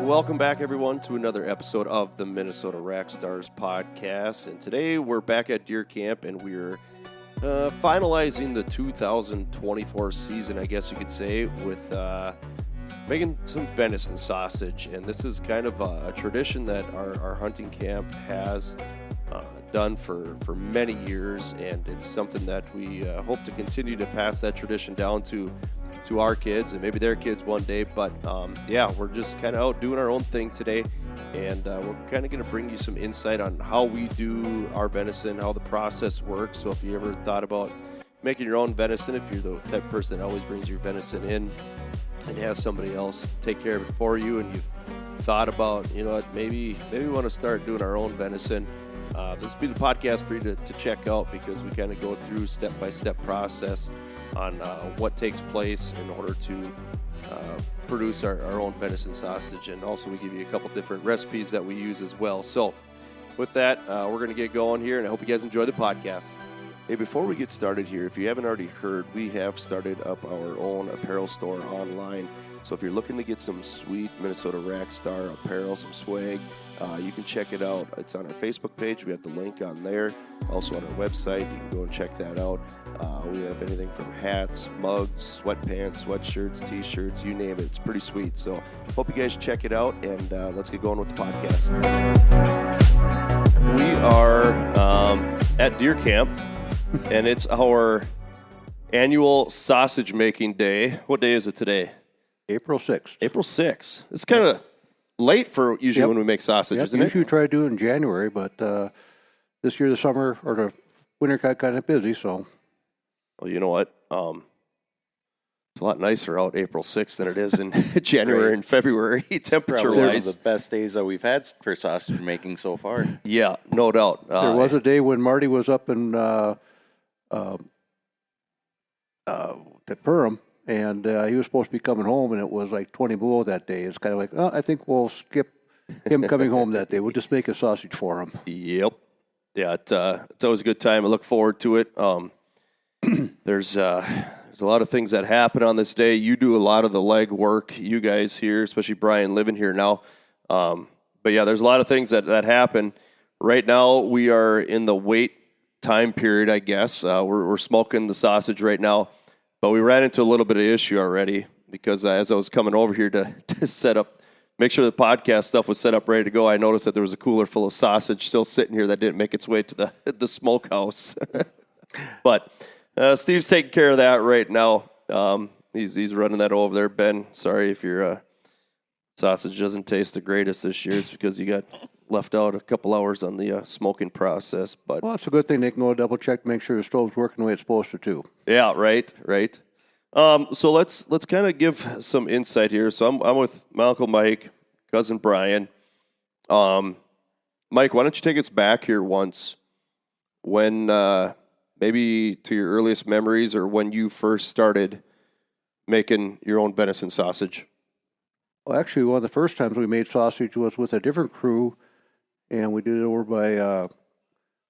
Welcome back, everyone, to another episode of the Minnesota Rack Stars podcast. And today we're back at deer camp, and we're finalizing the 2024 season, I guess you could say, with making some venison sausage. And this is kind of a tradition that our hunting camp has done for many years, and it's something that we hope to continue to pass that tradition down to our kids and maybe their kids one day. But we're just kind of out doing our own thing today, and we're kind of going to bring you some insight on how we do our venison, how the process works. So if you ever thought about making your own venison, if you're the type of person that always brings your venison in and has somebody else take care of it for you, and you've thought about, you know what, maybe we want to start doing our own venison, this will be the podcast for you to check out, because we kind of go through step-by-step process on what takes place in order to produce our own venison sausage. And also we give you a couple different recipes that we use as well. So with that, we're going to get going here, and I hope you guys enjoy the podcast. Hey, before we get started here, if you haven't already heard, we have started up our own apparel store online. So if you're looking to get some sweet Minnesota Rack Star apparel, some swag, you can check it out. It's on our Facebook page. We have the link on there. Also on our website, you can go and check that out. We have anything from hats, mugs, sweatpants, sweatshirts, t-shirts, you name it. It's pretty sweet. So hope you guys check it out, and let's get going with the podcast. We are at deer camp, and it's our annual sausage making day. What day is it today? April 6th. April 6th. It's kind of late for usually when we make sausage, isn't it? Usually try to do it in January, but this year the summer or the winter got kind of busy, so. Well, you know what? It's a lot nicer out April 6th than it is in January and February, temperature-wise. Probably one of the best days that we've had for sausage making so far. Yeah, no doubt. There was a day when Marty was up in the Perham, and he was supposed to be coming home, and it was like 20 below that day. It's kind of like, oh, I think we'll skip him coming home that day. We'll just make a sausage for him. Yep. Yeah, it's always a good time. I look forward to it. There's a lot of things that happen on this day. You do a lot of the leg work, you guys here, especially Brian living here now. But yeah, there's a lot of things that happen. Right now, we are in the wait time period, I guess. We're smoking the sausage right now. But we ran into a little bit of issue already, because as I was coming over here to set up, make sure the podcast stuff was set up ready to go, I noticed that there was a cooler full of sausage still sitting here that didn't make its way to the smokehouse. But Steve's taking care of that right now. He's running that over there. Ben, sorry if your sausage doesn't taste the greatest this year. It's because you got left out a couple hours on the smoking process. But well, it's a good thing they can go double check to make sure the stove's working the way it's supposed to too. Yeah, right. So let's kind of give some insight here. So I'm with my Uncle Mike, cousin Brian. Mike, why don't you take us back here once, when maybe to your earliest memories, or when you first started making your own venison sausage? Well, actually, one of the first times we made sausage was with a different crew, and we did it over by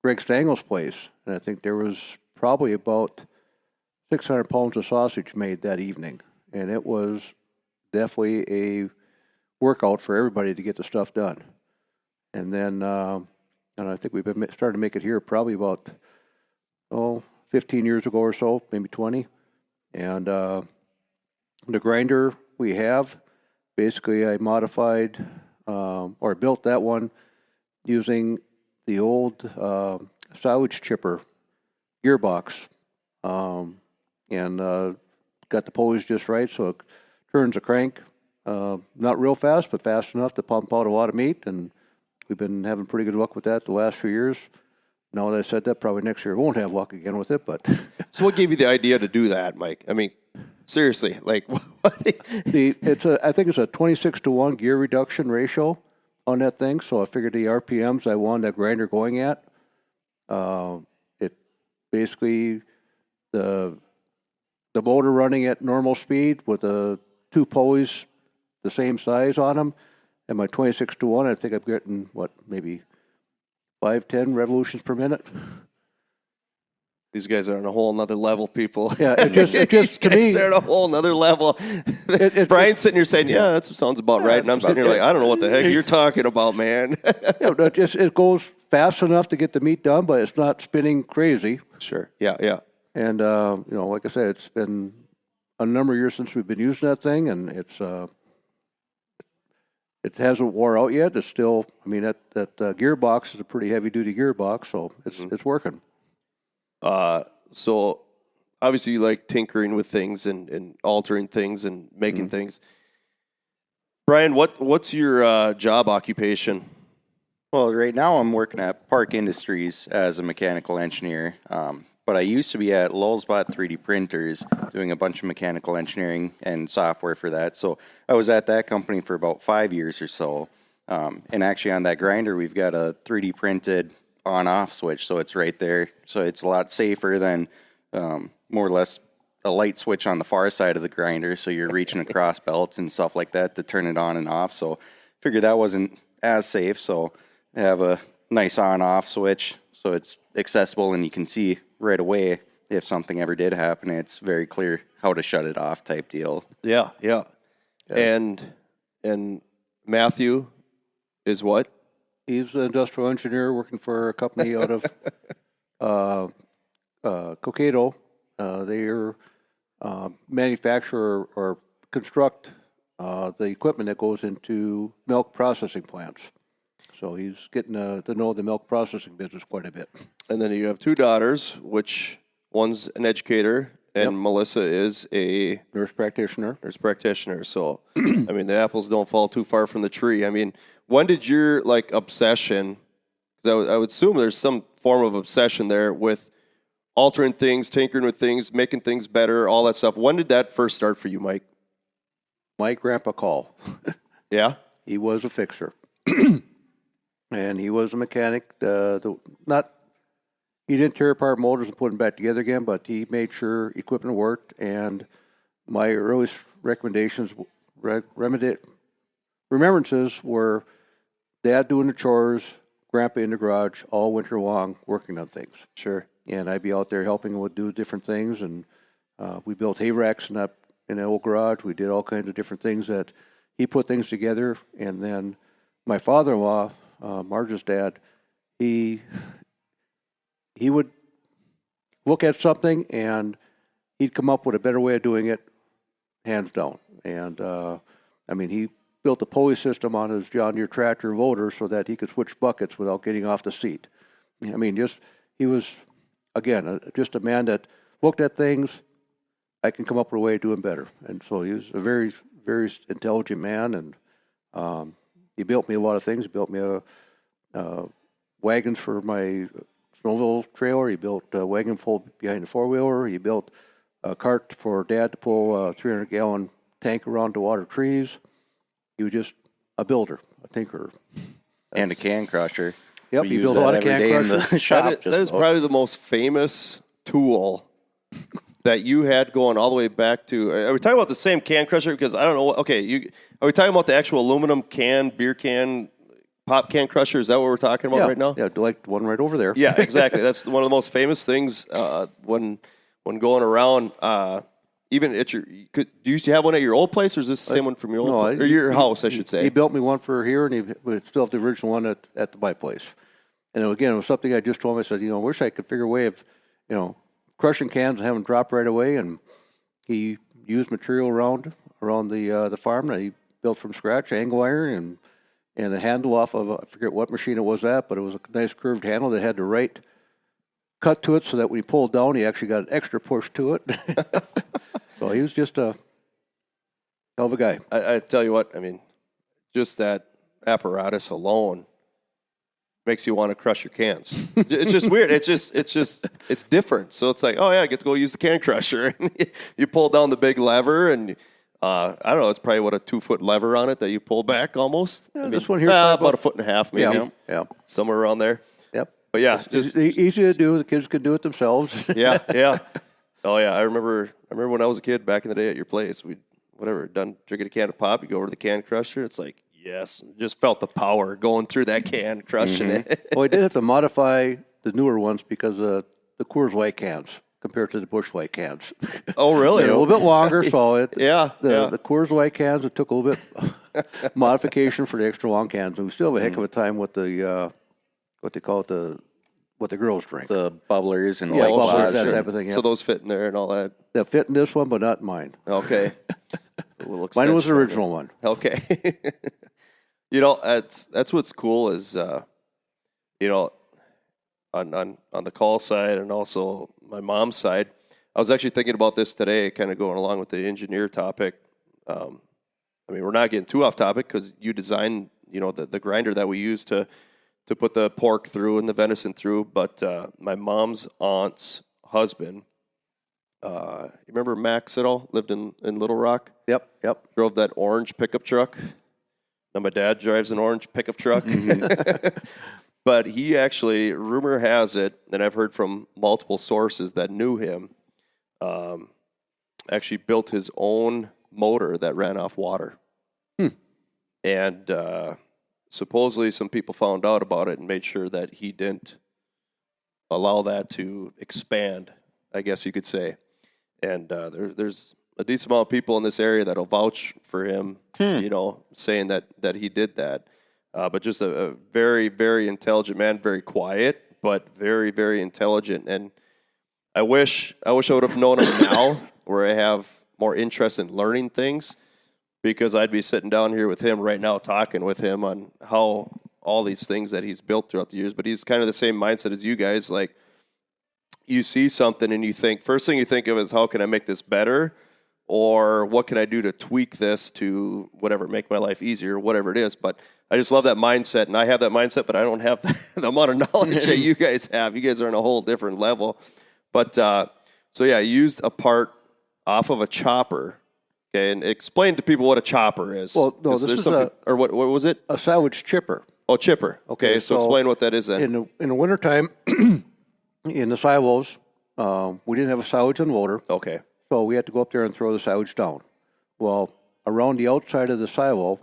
Greg Stangel's place. And I think there was probably about 600 pounds of sausage made that evening. And it was definitely a workout for everybody to get the stuff done. And then, and I think we've been starting to make it here probably about 15 years ago or so, maybe 20. And the grinder we have, basically I modified or built that one using the old silage chipper gearbox, and got the pulleys just right so it turns the crank not real fast, but fast enough to pump out a lot of meat. And we've been having pretty good luck with that the last few years. Now that I said that, probably next year we won't have luck again with it. But so, what gave you the idea to do that, Mike? I mean, seriously, like I think it's a 26-to-1 gear reduction ratio on that thing. So I figured the RPMs I wanted that grinder going at, it basically the motor running at normal speed with the two pulleys the same size on them, and my 26-to-1, I think I'm getting maybe 5-10 revolutions per minute. These guys are on a whole nother level, people. Yeah, it just These to guys me, are on a whole nother level. Brian's sitting here saying, yeah, that sounds about right. And I'm sitting here like, I don't know what the heck you're talking about, man. it goes fast enough to get the meat done, but it's not spinning crazy. Sure. Yeah. And, like I said, it's been a number of years since we've been using that thing, and it hasn't wore out yet. It's still, that gearbox is a pretty heavy-duty gearbox, so it's working. So obviously you like tinkering with things and altering things and making things. Brian, what's your job occupation? Well, right now I'm working at Park Industries as a mechanical engineer. But I used to be at Lulzbot 3D Printers doing a bunch of mechanical engineering and software for that. So I was at that company for about 5 years or so. And actually on that grinder, we've got a 3D printed on-off switch, so it's right there. So it's a lot safer than more or less a light switch on the far side of the grinder. So you're reaching across belts and stuff like that to turn it on and off. So figured that wasn't as safe. So I have a nice on-off switch, so it's accessible and you can see right away if something ever did happen. It's very clear how to shut it off type deal. Yeah. And Matthew is what? He's an industrial engineer working for a company out of Cokato. They manufacture or construct the equipment that goes into milk processing plants. So he's getting to know the milk processing business quite a bit. And then you have two daughters, which one's an educator, and Melissa is a nurse practitioner. So, the apples don't fall too far from the tree. When did your obsession? Because I would assume there's some form of obsession there with altering things, tinkering with things, making things better, all that stuff. When did that first start for you, Mike? My grandpa Call. Yeah, he was a fixer. And he was a mechanic. He didn't tear apart motors and put them back together again, but he made sure equipment worked. And my earliest remembrances were Dad doing the chores, Grandpa in the garage all winter long working on things. Sure. And I'd be out there helping him do different things. And we built hay racks in the old garage. We did all kinds of different things that he put things together. And then my father-in-law, Marge's dad, he would look at something and he'd come up with a better way of doing it, hands down. And he built a pulley system on his John Deere tractor loader so that he could switch buckets without getting off the seat. He was, again, just a man that looked at things. I can come up with a way of doing better. And so he was a very, very intelligent man, and he built me a lot of things. He built me wagons for my snowmobile trailer. He built a wagon full behind the four-wheeler. He built a cart for Dad to pull a 300-gallon tank around to water trees. He was just a builder, a tinkerer. And a can crusher. Yep, he built a lot of can crushers. In the shop. That is probably the most famous tool that you had going all the way back to. Are we talking about the same can crusher? Because I don't know. Okay, are we talking about the actual aluminum can, beer can, pop can crusher? Is that what we're talking about right now? Yeah, like the one right over there. Yeah, exactly. That's one of the most famous things when going around. Even at do you have one at your old place, or is this the same one from your old place? Or your house, I should say? He built me one for here, and we still have the original one at my place. And again, it was something I just told him. I said, I wish I could figure a way of, crushing cans and having them drop right away. And he used material around the farm that he built from scratch, angle iron, and a handle off of, I forget what machine it was at, but it was a nice curved handle that had the right cut to it so that when he pulled down, he actually got an extra push to it. So he was just a hell of a guy. I tell you what, just that apparatus alone makes you want to crush your cans. It's just weird. It's different. So it's like, oh yeah, I get to go use the can crusher. You pull down the big lever, and I don't know. It's probably a 2-foot lever on it that you pull back almost. Yeah, this one here about 1.5 feet, maybe. Yeah, somewhere around there. Yep. But yeah, it's easy to do. The kids can do it themselves. Yeah. Oh yeah, I remember when I was a kid back in the day at your place. We'd done drinking a can of pop. You go over to the can crusher. It's like, yes, just felt the power going through that can, crushing it. Well, I did have to modify the newer ones because Coors Light cans compared to the Busch Light cans. Oh, really? They're a little bit longer, so the Coors Light cans, it took a little bit modification for the extra long cans. And we still have a heck of a time with the what they call it, what the girls drink. The bubblers and Yeah, White bubblers, Claws. that and- type of thing. So those fit in there and all that. That fit in this one, but not in mine. Okay. A little Mine was extension the on there. original one. Okay. You know, that's what's cool is, you know, on the call side and also my mom's side. I was actually thinking about this today, kind of going along with the engineer topic. I mean, we're not getting too off topic because you designed, you know, the grinder that we use to put the pork through and the venison through. But my mom's aunt's husband, you remember Max at all? Lived in Little Rock? Yep. Drove that orange pickup truck. Now my dad drives an orange pickup truck. But he actually, rumor has it, and I've heard from multiple sources that knew him, actually built his own motor that ran off water. And supposedly some people found out about it and made sure that he didn't allow that to expand, I guess you could say. And there's a decent amount of people in this area that'll vouch for him, you know, saying that he did that. But just a very, very intelligent man, very quiet, but very, very intelligent. And I wish I would have known him now, where I have more interest in learning things, because I'd be sitting down here with him right now, talking with him on how all these things that he's built throughout the years. But he's kind of the same mindset as you guys. Like, you see something and you think, first thing you think of is, how can I make this better? Or what can I do to tweak this to whatever, make my life easier, whatever it is. But I just love that mindset, and I have that mindset, but I don't have the amount of knowledge that you guys have. You guys are on a whole different level. But, so yeah, I used a part off of a chopper, okay, and explain to people what a chopper is. Well, no, this is or what was it? a silage chipper. Oh, chipper. Okay, so explain what that is then. In the wintertime, in the silos, we didn't have a silage unloader. Okay. So we had to go up there and throw the silage down. Well, around the outside of the silo,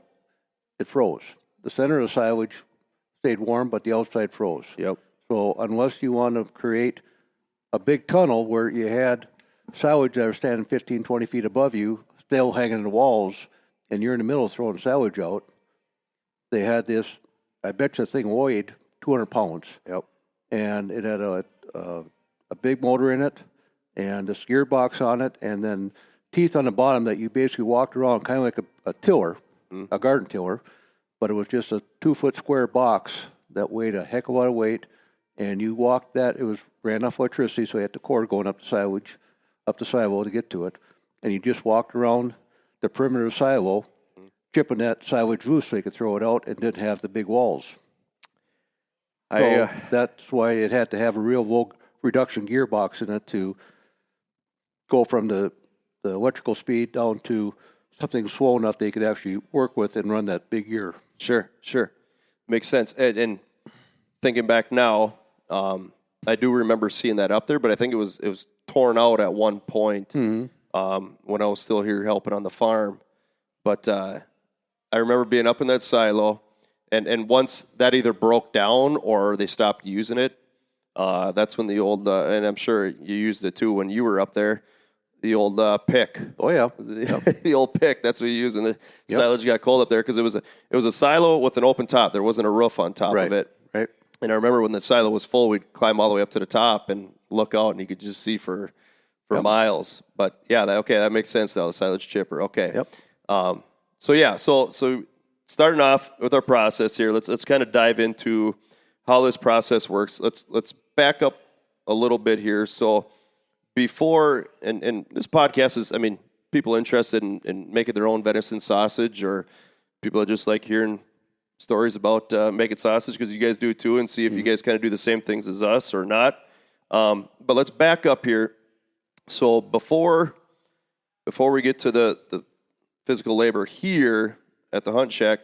it froze. The center of the silage stayed warm, but the outside froze. Yep. So unless you want to create a big tunnel where you had silage that are standing 15, 20 feet above you, still hanging in the walls, and you're in the middle throwing silage out, they had this, I bet you the thing weighed 200 pounds. Yep. And it had a big motor in it, and this gearbox on it, and then teeth on the bottom that you basically walked around kind of like a tiller, a garden tiller, but it was just a 2-foot square box that weighed a heck of a lot of weight, and you walked that, ran off electricity, so you had the cord going up the silo to get to it, and you just walked around the perimeter of the silo, chipping that silage loose so you could throw it out and didn't have the big walls. So that's why it had to have a real low reduction gearbox in it to go from the electrical speed down to something slow enough they could actually work with and run that big gear. Sure. Makes sense. And thinking back now, I do remember seeing that up there, but I think it was torn out at one point when I was still here helping on the farm. But I remember being up in that silo, and once that either broke down or they stopped using it, that's when the old, and I'm sure you used it too when you were up there, the old pick. Oh yeah, the old pick. That's what you used when the silage got cold up there, because it was a silo with an open top. There wasn't a roof on top of it. Right. And I remember when the silo was full, we'd climb all the way up to the top and look out, and you could just see for miles. But yeah, that makes sense now. The silage chipper. Okay. Yep. So starting off with our process here, let's kind of dive into how this process works. Let's back up a little bit here. So before, and this podcast is, I mean, people interested in making their own venison sausage, or people are just like hearing stories about making sausage, because you guys do too, and see if you guys kind of do the same things as us or not. But let's back up here. So before we get to the physical labor here at the hunt shack,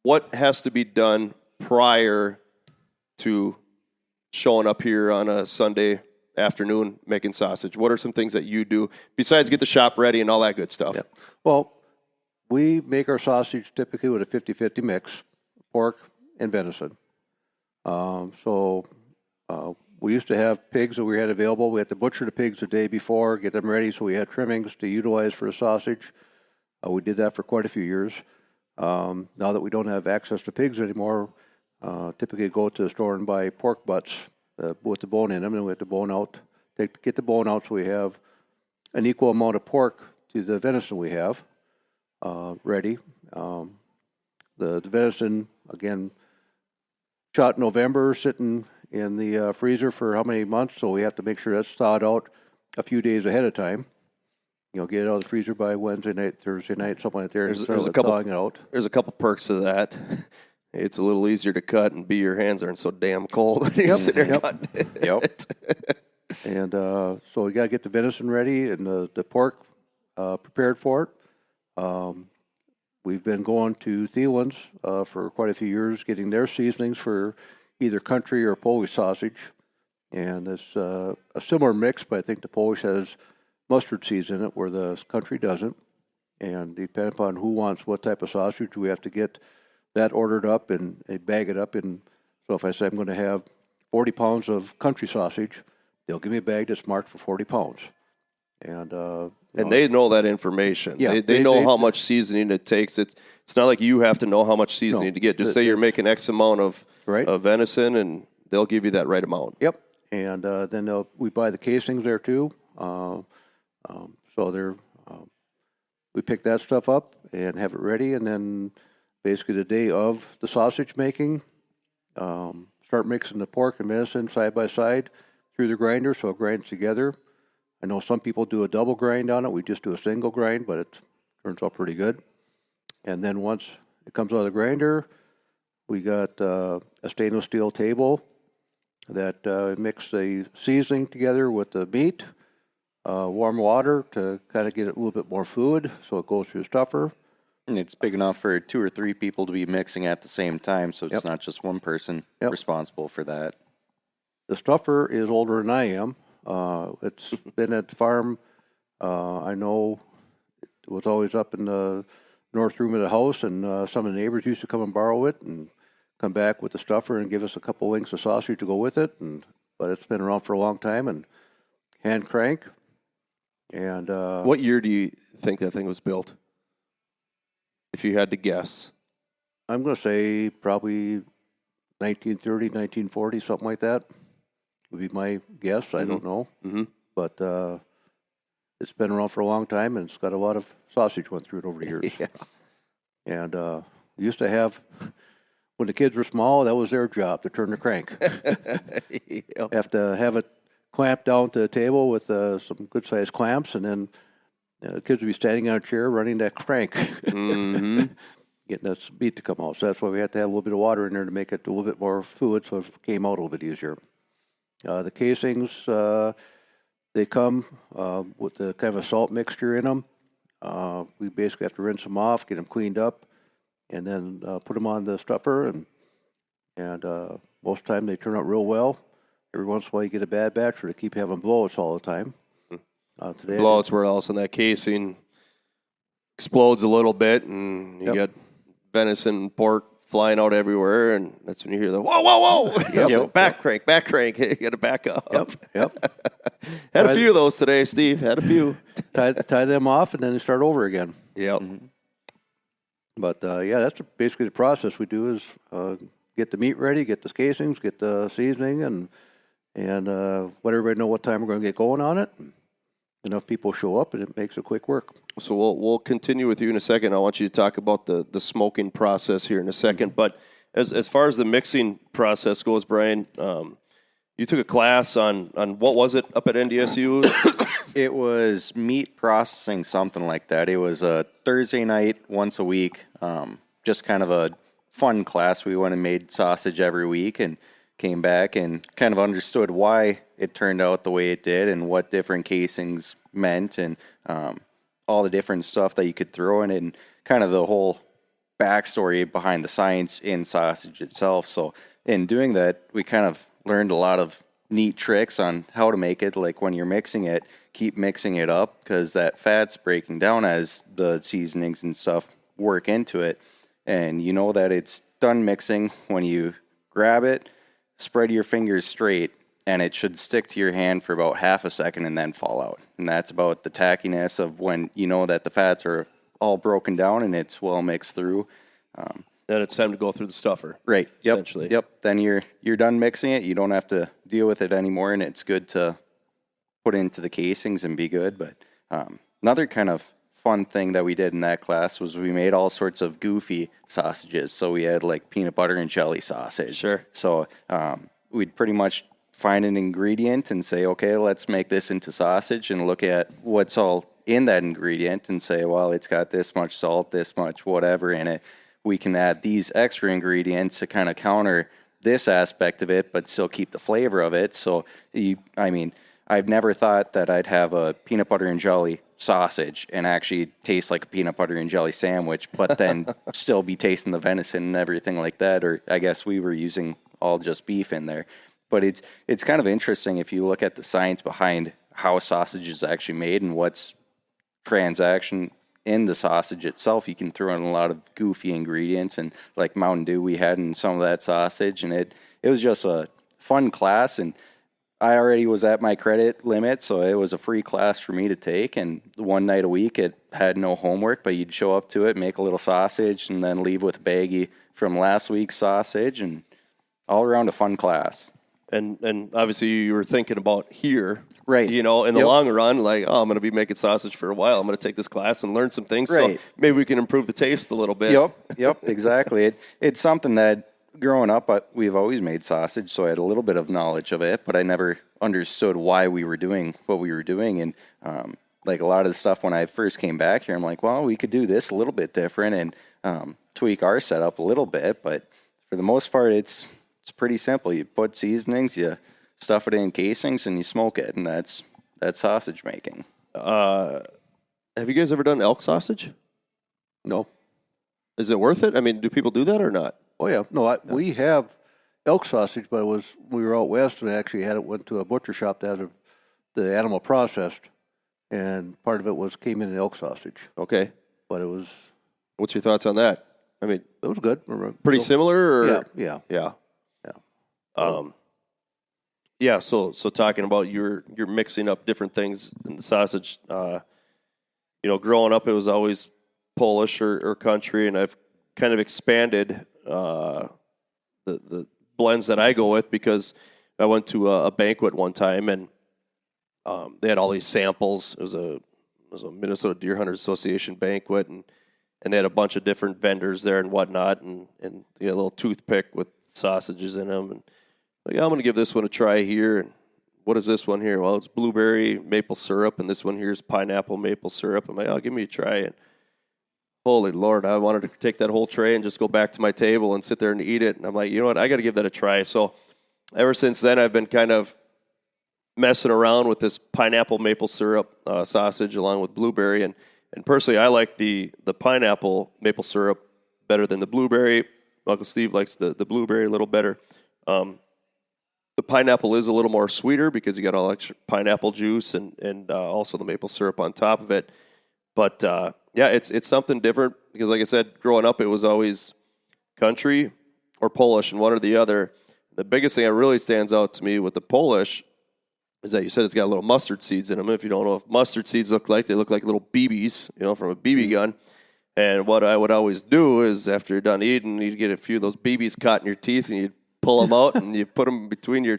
what has to be done prior to showing up here on a Sunday afternoon making sausage? What are some things that you do besides get the shop ready and all that good stuff? Yeah. Well, we make our sausage typically with a 50-50 mix, pork and venison. We used to have pigs that we had available. We had to butcher the pigs the day before, get them ready, so we had trimmings to utilize for the sausage. We did that for quite a few years. Now that we don't have access to pigs anymore, typically go to the store and buy pork butts with the bone in them, and we have to get the bone out so we have an equal amount of pork to the venison we have ready. The venison, again, shot in November, sitting in the freezer for how many months, so we have to make sure that's thawed out a few days ahead of time. Get it out of the freezer by Wednesday night, Thursday night, something like that. There's a couple perks to that. It's a little easier to cut, and your hands aren't so damn cold when you're sitting there cutting it. And so we got to get the venison ready and the pork prepared for it. We've been going to Thielen's for quite a few years, getting their seasonings for either country or Polish sausage. And it's a similar mix, but I think the Polish has mustard seeds in it where the country doesn't. And depending upon who wants what type of sausage, we have to get that ordered up and bag it up. And so if I say I'm going to have 40 pounds of country sausage, they'll give me a bag that's marked for 40 pounds. And they know that information. Yeah, they know how much seasoning it takes. It's not like you have to know how much seasoning to get. Just say you're making X amount of venison, and they'll give you that right amount. Yep. And then we buy the casings there too. So we pick that stuff up and have it ready, and then basically the day of the sausage making, start mixing the pork and venison side by side through the grinder so it grinds together. I know some people do a double grind on it. We just do a single grind, but it turns out pretty good. And then once it comes out of the grinder, we got a stainless steel table that mix the seasoning together with the meat, warm water to kind of get it a little bit more fluid so it goes through the stuffer. And it's big enough for 2 or 3 people to be mixing at the same time, so it's not just one person responsible for that. The stuffer is older than I am. It's been at the farm. I know it was always up in the north room of the house, and some of the neighbors used to come and borrow it and come back with the stuffer and give us a couple links of sausage to go with it. But it's been around for a long time, and hand crank. And what year do you think that thing was built? If you had to guess. I'm going to say probably 1930, 1940, something like that would be my guess. Mm-hmm. I don't know. Mm-hmm. But it's been around for a long time, and it's got a lot of sausage went through it over the years. Yeah. And we used to have, when the kids were small, that was their job, to turn the crank. Yep. Have to have it clamped down to the table with some good-sized clamps, and then the kids would be standing on a chair running that crank, mm-hmm. getting that meat to come out. So that's why we had to have a little bit of water in there to make it a little bit more fluid so it came out a little bit easier. The casings, they come with the kind of a salt mixture in them. We basically have to rinse them off, get them cleaned up, and then put them on the stuffer. And most of the time they turn out real well. Every once in a while you get a bad batch, or they keep having blowouts all the time. Today, blowouts where else in that casing explodes a little bit, and you got venison and pork flying out everywhere, and that's when you hear the whoa, whoa, whoa! Yep. Back crank. Hey, you got to back up. Yep. Had a few of those today, Steve. Had a few. tie them off, and then they start over again. Yep. Mm-hmm. But that's basically the process we do is get the meat ready, get the casings, get the seasoning, and let everybody know what time we're going to get going on it. Enough people show up, and it makes it quick work. So we'll continue with you in a second. I want you to talk about the smoking process here in a second. But as far as the mixing process goes, Brian, you took a class on what was it up at NDSU? It was meat processing, something like that. It was a Thursday night once a week, just kind of a fun class. We went and made sausage every week and came back and kind of understood why it turned out the way it did and what different casings meant and all the different stuff that you could throw in it and kind of the whole backstory behind the science in sausage itself. So in doing that, we kind of learned a lot of neat tricks on how to make it. Like when you're mixing it, keep mixing it up because that fat's breaking down as the seasonings and stuff work into it. And you know that it's done mixing when you grab it, spread your fingers straight, and it should stick to your hand for about half a second and then fall out. And that's about the tackiness of when you know that the fats are all broken down and it's well mixed through. Then it's time to go through the stuffer. Right. Yep. Essentially. Yep. Then you're done mixing it. You don't have to deal with it anymore, and it's good to put into the casings and be good. But another kind of fun thing that we did in that class was we made all sorts of goofy sausages. So we had like peanut butter and jelly sausage. Sure. So we'd pretty much find an ingredient and say, okay, let's make this into sausage, and look at what's all in that ingredient and say, well, it's got this much salt, this much whatever in it. We can add these extra ingredients to kind of counter this aspect of it, but still keep the flavor of it. So, I've never thought that I'd have a peanut butter and jelly sausage and actually taste like a peanut butter and jelly sandwich, but then still be tasting the venison and everything like that. Or I guess we were using all just beef in there. But it's kind of interesting if you look at the science behind how sausage is actually made and what's transaction in the sausage itself. You can throw in a lot of goofy ingredients, and like Mountain Dew we had in some of that sausage, and it was just a fun class. And I already was at my credit limit, so it was a free class for me to take. And one night a week, it had no homework, but you'd show up to it, make a little sausage, and then leave with a baggie from last week's sausage, and all around a fun class. And obviously you were thinking about here, right? In the long run, like, I'm going to be making sausage for a while. I'm going to take this class and learn some things. Right. So maybe we can improve the taste a little bit. Yep, exactly. It's something that growing up, we've always made sausage, so I had a little bit of knowledge of it, but I never understood why we were doing what we were doing. And like a lot of the stuff when I first came back here, I'm like, well, we could do this a little bit different and tweak our setup a little bit. But for the most part, it's pretty simple. You put seasonings, you stuff it in casings, and you smoke it, and that's sausage making. Have you guys ever done elk sausage? No. Is it worth it? I mean, do people do that or not? Oh, yeah. No, we have elk sausage, but we were out west and actually went to a butcher shop that had the animal processed, and part of it came in the elk sausage. Okay. But it was... What's your thoughts on that? I mean... It was good. Pretty similar? Or? Yeah. So talking about you're mixing up different things in the sausage. Growing up, it was always Polish or country, and I've kind of expanded the blends that I go with because I went to a banquet one time, and they had all these samples. It was a Minnesota Deer Hunters Association banquet, and they had a bunch of different vendors there and whatnot, and they had a little toothpick with sausages in them, and like, I'm going to give this one a try here. And what is this one here? Well, it's blueberry maple syrup, and this one here is pineapple maple syrup. I'm like, give me a try. And holy Lord, I wanted to take that whole tray and just go back to my table and sit there and eat it. And I'm like, you know what? I got to give that a try. So ever since then, I've been kind of messing around with this pineapple maple syrup sausage along with blueberry. And personally, I like the pineapple maple syrup better than the blueberry. Uncle Steve likes the blueberry a little better. The pineapple is a little more sweeter because you got all extra pineapple juice and also the maple syrup on top of it. But it's something different because, like I said, growing up it was always country or Polish and one or the other. The biggest thing that really stands out to me with the Polish is that you said it's got little mustard seeds in them. If you don't know what mustard seeds look like, they look like little BBs, from a BB gun. And what I would always do is after you're done eating, you'd get a few of those BBs caught in your teeth and you'd pull them out and you put them between your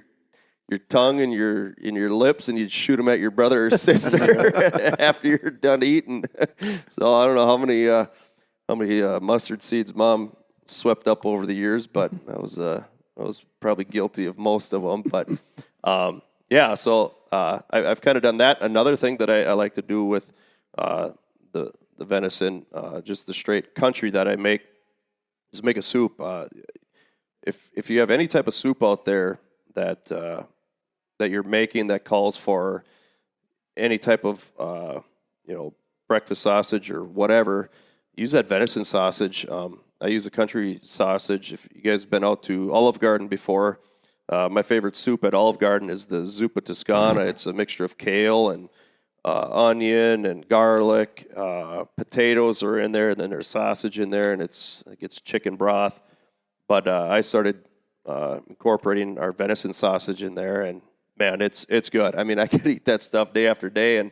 tongue and your lips, and you'd shoot them at your brother or sister after you're done eating. So I don't know how many mustard seeds Mom swept up over the years, but I was probably guilty of most of them. But so I've kind of done that. Another thing that I like to do with the venison, just the straight country that I make, is make a soup. If you have any type of soup out there that you're making that calls for any type of breakfast sausage or whatever, use that venison sausage. I use a country sausage. If you guys have been out to Olive Garden before, my favorite soup at Olive Garden is the zuppa toscana. It's a mixture of kale and onion and garlic. Potatoes are in there, and then there's sausage in there, and it's chicken broth. But I started incorporating our venison sausage in there, and Man, it's good. I mean, I could eat that stuff day after day, and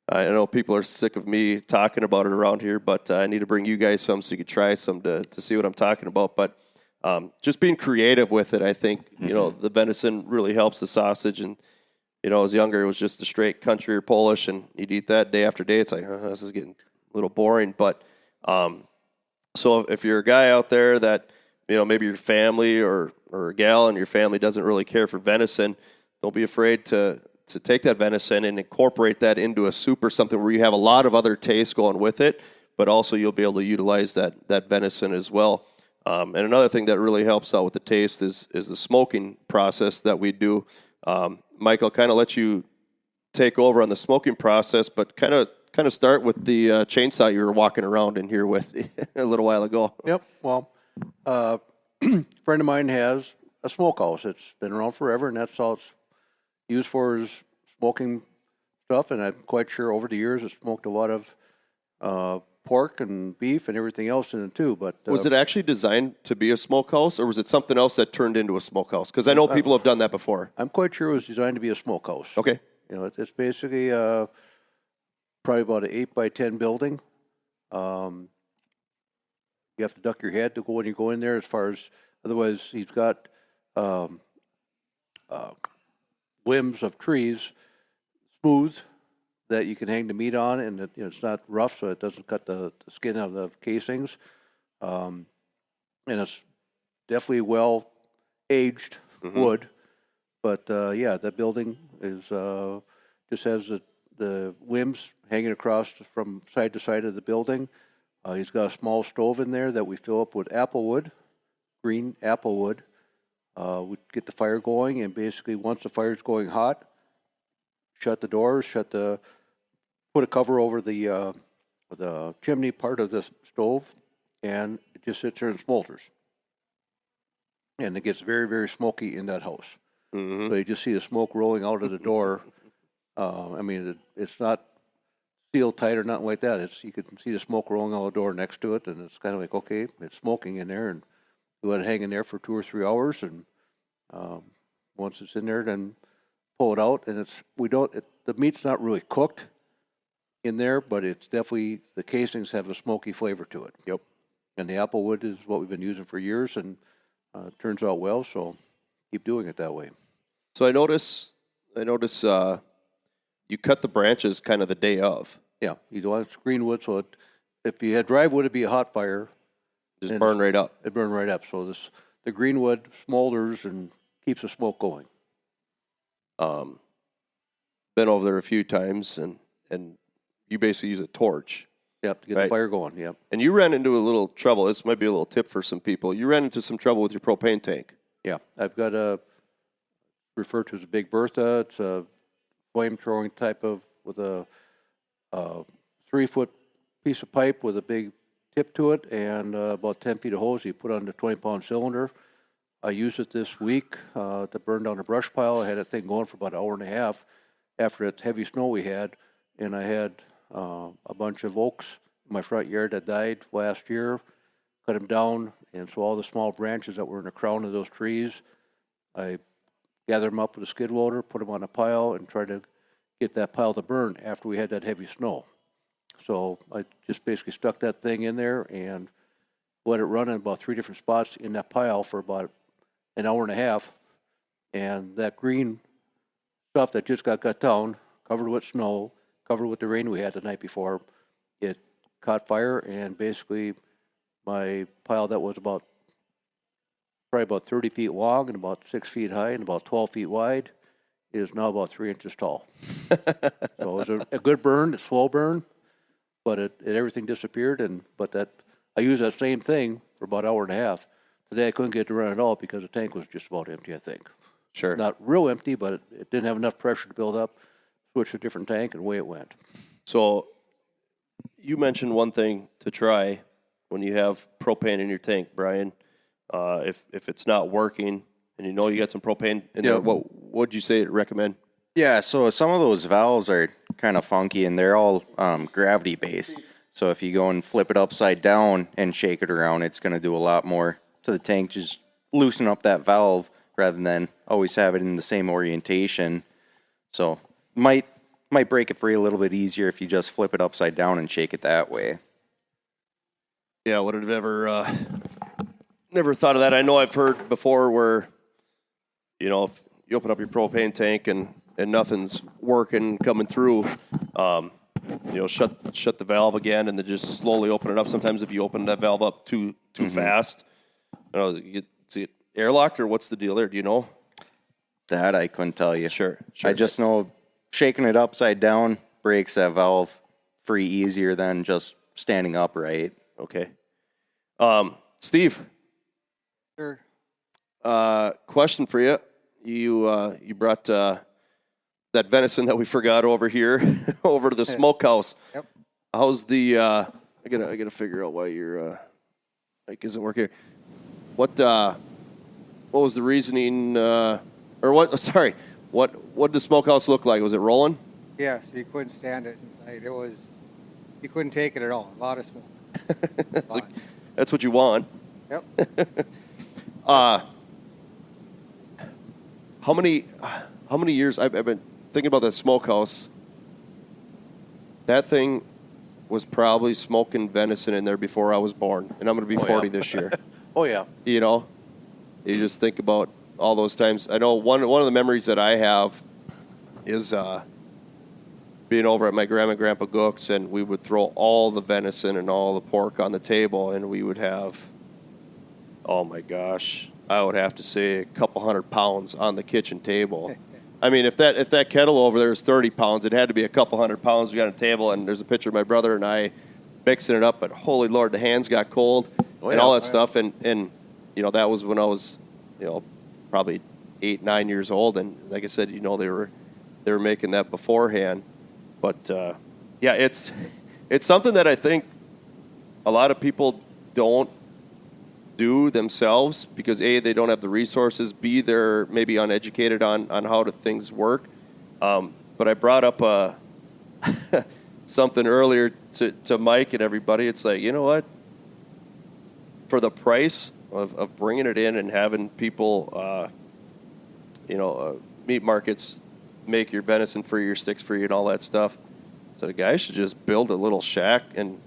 I know people are sick of me talking about it around here, but I need to bring you guys some so you could try some to see what I'm talking about. But just being creative with it, I think, the venison really helps the sausage. And, I was younger, it was just a straight country or Polish, and you'd eat that day after day. It's like, this is getting a little boring. But so if you're a guy out there that, maybe your family or a gal in your family doesn't really care for venison, don't be afraid to take that venison and incorporate that into a soup or something where you have a lot of other tastes going with it, but also you'll be able to utilize that venison as well. And another thing that really helps out with the taste is the smoking process that we do. Mike, I'll kind of let you take over on the smoking process, but kind of start with the chainsaw you were walking around in here with a little while ago. Yep. Well, a friend of mine has a smokehouse. It's been around forever, and that's all it's used for is smoking stuff. And I'm quite sure over the years it smoked a lot of pork and beef and everything else in it too. But was it actually designed to be a smokehouse, or was it something else that turned into a smokehouse? Because I know people have done that before. I'm quite sure it was designed to be a smokehouse. Okay. It's basically probably about an 8 by 10 building. You have to duck your head to go when you go in there. As far as otherwise, he's got limbs of trees, smooth, that you can hang the meat on, and it's not rough, so it doesn't cut the skin out of the casings. And it's definitely well aged wood. But that building is just has the limbs hanging across from side to side of the building. He's got a small stove in there that we fill up with apple wood, green apple wood. We get the fire going, and basically once the fire's going hot, shut the doors, put a cover over the chimney part of the stove, and it just sits there and smolders. And it gets very, very smoky in that house. Mm-hmm. So you just see the smoke rolling out of the door. It's not sealed tight or nothing like that. You can see the smoke rolling out the door next to it, and it's kind of like, okay, it's smoking in there, and we let it hang in there for 2 or 3 hours, and once it's in there, then pull it out, and the meat's not really cooked in there, but it's definitely, the casings have a smoky flavor to it. Yep. And the apple wood is what we've been using for years, and it turns out well, so keep doing it that way. So I notice you cut the branches kind of the day of. Yeah, you don't want green wood, so if you had dry wood, it'd be a hot fire. Just burn right up. It burn right up. So the green wood smolders and keeps the smoke going. Been over there a few times, and you basically use a torch. Yep, to get the fire going, yep. And you ran into a little trouble. This might be a little tip for some people. You ran into some trouble with your propane tank. Yeah, I've got referred to as a Big Bertha. It's a flame-throwing type with a 3-foot piece of pipe with a big tip to it and about 10 feet of hose you put on the 20-pound cylinder. I used it this week to burn down a brush pile. I had that thing going for about an hour and a half after that heavy snow we had, and I had a bunch of oaks in my front yard that died last year, cut them down, and so all the small branches that were in the crown of those trees, I gathered them up with a skid loader, put them on a pile, and tried to get that pile to burn after we had that heavy snow. So I just basically stuck that thing in there and let it run in about 3 different spots in that pile for about an hour and a half. And that green stuff that just got cut down, covered with snow, covered with the rain we had the night before, it caught fire, and basically my pile that was probably about 30 feet long and about 6 feet high and about 12 feet wide is now about 3 inches tall. So it was a good burn, a slow burn, but everything disappeared. I used that same thing for about an hour and a half. Today I couldn't get it to run at all because the tank was just about empty, I think. Sure. Not real empty, but it didn't have enough pressure to build up. Switched to a different tank, and away it went. So you mentioned one thing to try when you have propane in your tank, Brian. If it's not working and you know you got some propane in there, what would you say to recommend? Yeah, so some of those valves are kind of funky, and they're all gravity based. So if you go and flip it upside down and shake it around, it's going to do a lot more to the tank. Just loosen up that valve rather than always have it in the same orientation. So might break it free a little bit easier if you just flip it upside down and shake it that way. Yeah, would have never thought of that. I know I've heard before where, you know, if you open up your propane tank and nothing's working coming through, you know, shut the valve again and then just slowly open it up. Sometimes if you open that valve up too fast, I don't know, is it airlocked or what's the deal there? Do you know? That I couldn't tell you. Sure. I just know shaking it upside down breaks that valve free easier than just standing upright. Okay. Steve. Sure. Question for you. You brought that venison that we forgot over here over to the smokehouse. Yep. How's the? I gotta figure out why your mic isn't working. What was the reasoning? Or what? Sorry. What did the smokehouse look like? Was it rolling? Yes, you couldn't stand it inside. You couldn't take it at all. A lot of smoke. That's what you want. Yep. How many years I've been thinking about that smokehouse? That thing was probably smoking venison in there before I was born, and I'm going to be 40 this year. Oh, yeah. You know, you just think about all those times. I know one of the memories that I have is being over at my grandma and grandpa Gook's, and we would throw all the venison and all the pork on the table, and we would have, oh my gosh, I would have to say a couple 100 pounds on the kitchen table. I mean, if that kettle over there is 30 pounds, it had to be a couple 100 pounds. We got on a table, and there's a picture of my brother and I mixing it up, but holy Lord, the hands got cold and all that stuff. And you know, that was when I was, you know, probably 8, 9 years old. And like I said, you know, they were making that beforehand. But yeah, it's something that I think a lot of people don't do themselves because A, they don't have the resources, B, they're maybe uneducated on how things work. But I brought up something earlier to Mike and everybody. It's like, you know what? For the price of bringing it in and having people, meat markets make your venison free, your sticks free, and all that stuff. So the guy should just build a little shack and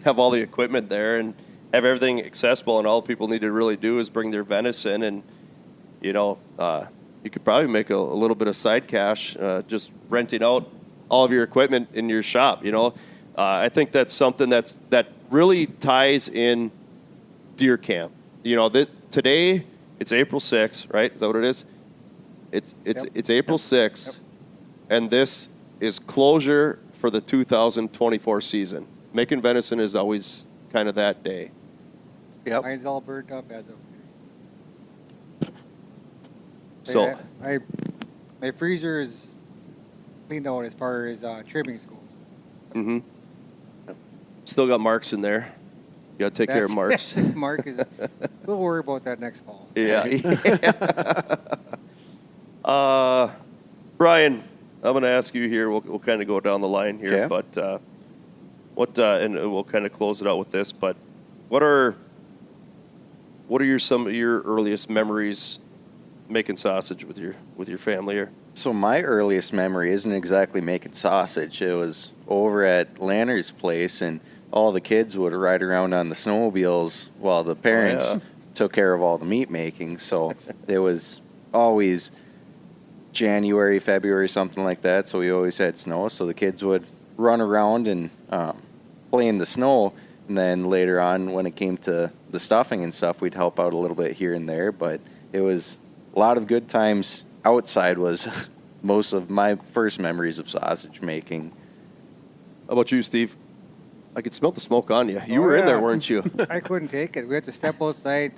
have all the equipment there and have everything accessible, and all people need to really do is bring their venison, and you could probably make a little bit of side cash just renting out all of your equipment in your shop. I think that's something that really ties in deer camp. Today it's April 6th, right? Is that what it is? It's April 6th, and this is closure for the 2024 season. Making venison is always kind of that day. Yep. Mine's all burnt up as of So my freezer is cleaned out as far as trimmings goes. Mm-hmm. Still got Marks in there. You got to take care of Marks. Mark is. We'll worry about that next fall. Yeah. Brian, I'm going to ask you here. We'll kind of go down the line here, but and we'll kind of close it out with this. But what are some of your earliest memories making sausage with your family here? So my earliest memory isn't exactly making sausage. It was over at Lanner's place, and all the kids would ride around on the snowmobiles while the parents took care of all the meat making. So it was always January, February, something like that. So we always had snow. So the kids would run around and play in the snow. And then later on, when it came to the stuffing and stuff, we'd help out a little bit here and there. But it was a lot of good times outside was most of my first memories of sausage making. How about you, Steve? I could smell the smoke on you. You were in there, weren't you? I couldn't take it. We had to step outside,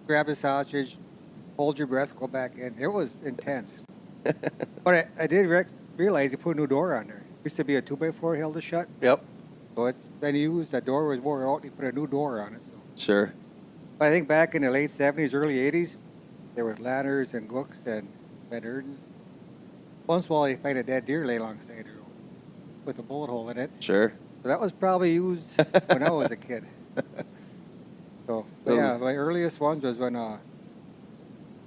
grab the sausage, hold your breath, go back in. It was intense. But I did realize you put a new door on there. It used to be a 2x4 held it shut. Yep. So it's been used. That door was wore out. You put a new door on it. So. Sure. But I think back in the late 70s, early 80s, there was Lanners and Gooks and Van Erdens. Once in a while, you find a dead deer lay alongside the road with a bullet hole in it. Sure. So that was probably used when I was a kid. So, but yeah, my earliest ones was when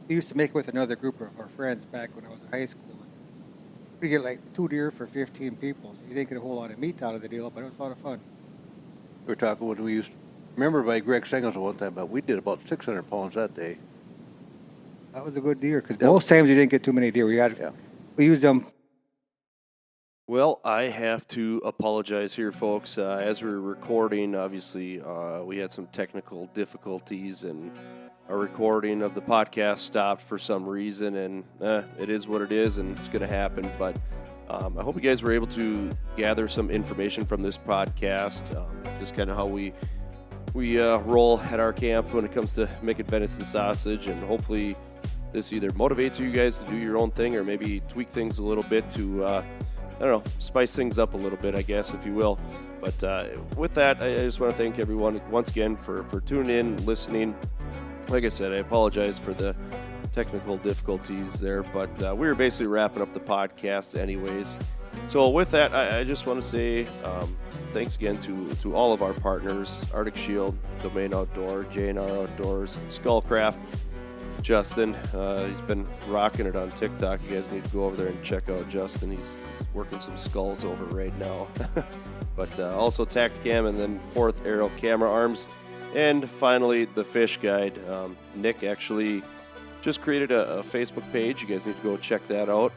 We used to make it with another group of our friends back when I was in high school. We get like 2 deer for 15 people, so you didn't get a whole lot of meat out of the deal, but it was a lot of fun. We were talking when we used, remember by Greg Stengels one time, but we did about 600 pounds that day. That was a good deer because Yeah. most times you didn't get too many deer. We used them. Well, I have to apologize here, folks. As we were recording, obviously, we had some technical difficulties, and our recording of the podcast stopped for some reason, and it is what it is, and it's going to happen. But I hope you guys were able to gather some information from this podcast, just kind of how we roll at our camp when it comes to making venison sausage, and hopefully this either motivates you guys to do your own thing or maybe tweak things a little bit to, I don't know, spice things up a little bit, I guess, if you will. But with that, I just want to thank everyone once again for tuning in, listening. Like I said, I apologize for the technical difficulties there, but we were basically wrapping up the podcast anyways. So with that, I just want to say thanks again to all of our partners, Arctic Shield, Domain Outdoor, J&R Outdoors, Skullcraft, Justin. He's been rocking it on TikTok. You guys need to go over there and check out Justin. He's working some skulls over right now. But also Tacticam, and then Fourth Arrow Camera Arms. And finally, the Fish Guide. Nick actually just created a Facebook page. You guys need to go check that out.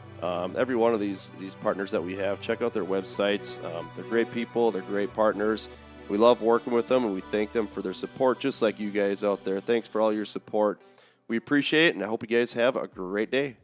Every one of these partners that we have, check out their websites. They're great people. They're great partners. We love working with them, and we thank them for their support, just like you guys out there. Thanks for all your support. We appreciate it, and I hope you guys have a great day.